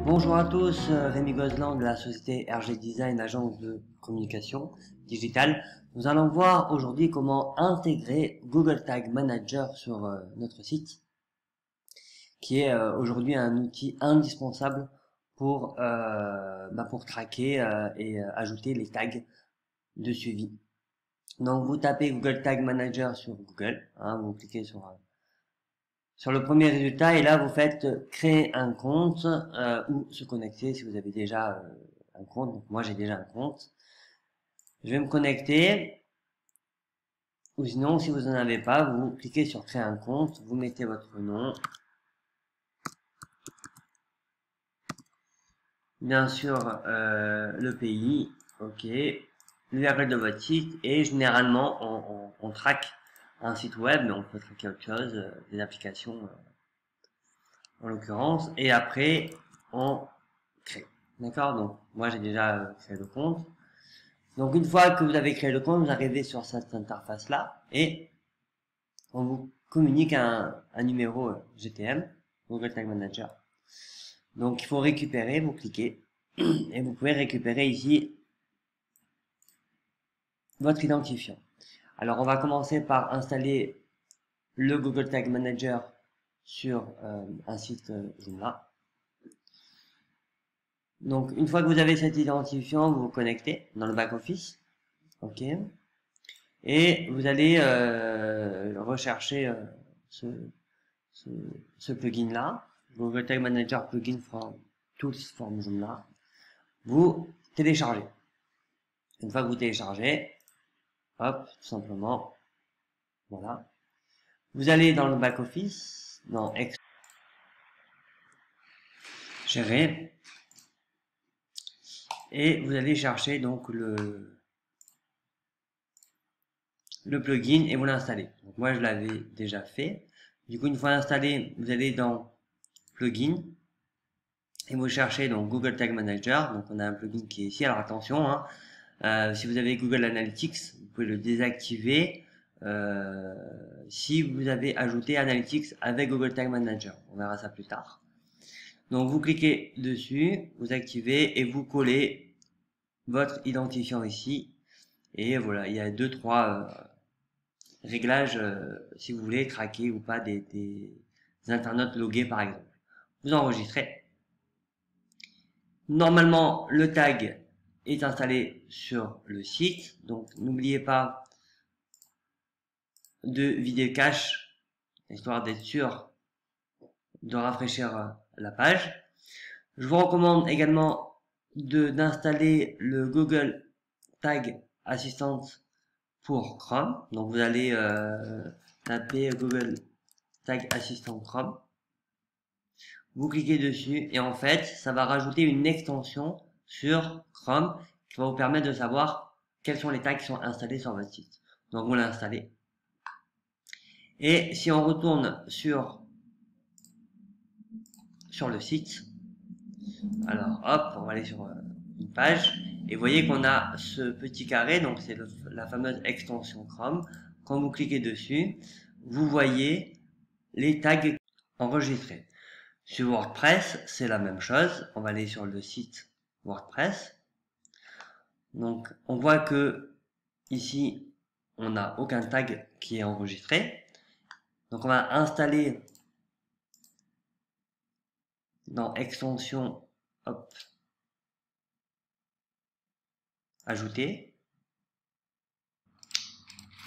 Bonjour à tous, Rémi Gozlan de la société RG Design, agence de communication digitale. Nous allons voir aujourd'hui comment intégrer Google Tag Manager sur notre site, qui est aujourd'hui un outil indispensable pour traquer et ajouter les tags de suivi. Donc vous tapez Google Tag Manager sur Google, vous cliquez sur le premier résultat et là vous faites créer un compte ou se connecter si vous avez déjà un compte. Donc moi j'ai déjà un compte. Je vais me connecter, ou sinon si vous n'en avez pas, vous cliquez sur créer un compte, vous mettez votre nom, bien sûr le pays, ok, l'URL de votre site et généralement on traque un site web, mais on peut traquer autre chose, des applications en l'occurrence, et après on crée. D'accord, donc moi j'ai déjà créé le compte. Donc une fois que vous avez créé le compte, vous arrivez sur cette interface là et on vous communique un numéro GTM, Google Tag Manager. Donc il faut récupérer, vous cliquez et vous pouvez récupérer ici votre identifiant. Alors on va commencer par installer le Google Tag Manager sur un site Joomla. Donc une fois que vous avez cet identifiant, vous vous connectez dans le back office, ok, et vous allez rechercher ce plugin là, Google Tag Manager plugin from tools from Joomla. Vous téléchargez. Une fois que vous téléchargez, hop, tout simplement, voilà. Vous allez dans le back office, dans gérer, et vous allez chercher donc le plugin et vous l'installez. Donc moi je l'avais déjà fait. Du coup une fois installé, vous allez dans plugin et vous cherchez donc Google Tag Manager. Donc on a un plugin qui est ici. Alors attention, si vous avez Google Analytics, vous pouvez le désactiver si vous avez ajouté Analytics avec Google Tag Manager. On verra ça plus tard. Donc vous cliquez dessus, vous activez et vous collez votre identifiant ici. Et voilà, il y a 2-3 réglages si vous voulez traquer ou pas des internautes logués par exemple. Vous enregistrez. Normalement, le tag est installé sur le site, donc n'oubliez pas de vider le cache, histoire d'être sûr de rafraîchir la page. Je vous recommande également d'installer le Google Tag Assistant pour Chrome. Donc vous allez taper Google Tag Assistant Chrome. Vous cliquez dessus et en fait, ça va rajouter une extension sur Chrome qui va vous permettre de savoir quels sont les tags qui sont installés sur votre site. Donc vous l'installez. Et si on retourne sur le site, alors hop, on va aller sur une page et vous voyez qu'on a ce petit carré, donc c'est la fameuse extension Chrome. Quand vous cliquez dessus, vous voyez les tags enregistrés. Sur WordPress, c'est la même chose. On va aller sur le site WordPress. Donc, on voit que ici, on n'a aucun tag qui est enregistré. Donc, on va installer dans extension, hop, ajouter.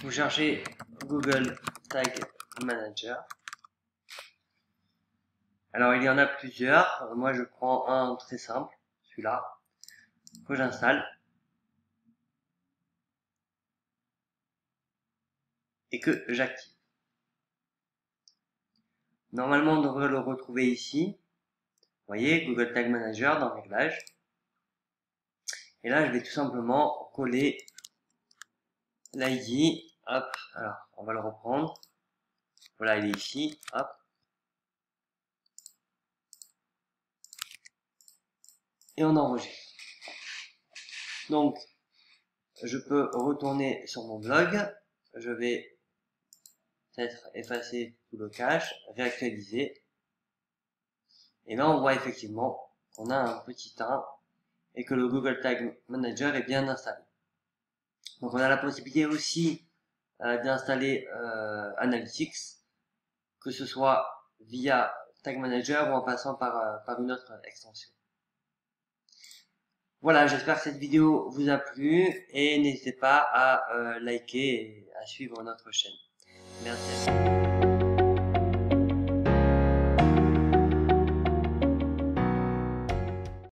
Vous cherchez Google Tag Manager. Alors, il y en a plusieurs. Moi, je prends un très simple, celui-là, que j'installe. Et que j'active. Normalement, on devrait le retrouver ici. Vous voyez, Google Tag Manager dans Réglages. Et là, je vais tout simplement coller l'ID. Hop, alors, on va le reprendre. Voilà, il est ici. Hop. Et on enregistre. Donc, je peux retourner sur mon blog. Je vais peut-être effacer tout le cache, réactualiser. Et là, on voit effectivement qu'on a un petit 1 et que le Google Tag Manager est bien installé. Donc, on a la possibilité aussi d'installer Analytics, que ce soit via Tag Manager ou en passant par une autre extension. Voilà, j'espère que cette vidéo vous a plu et n'hésitez pas à liker et à suivre notre chaîne. Merci.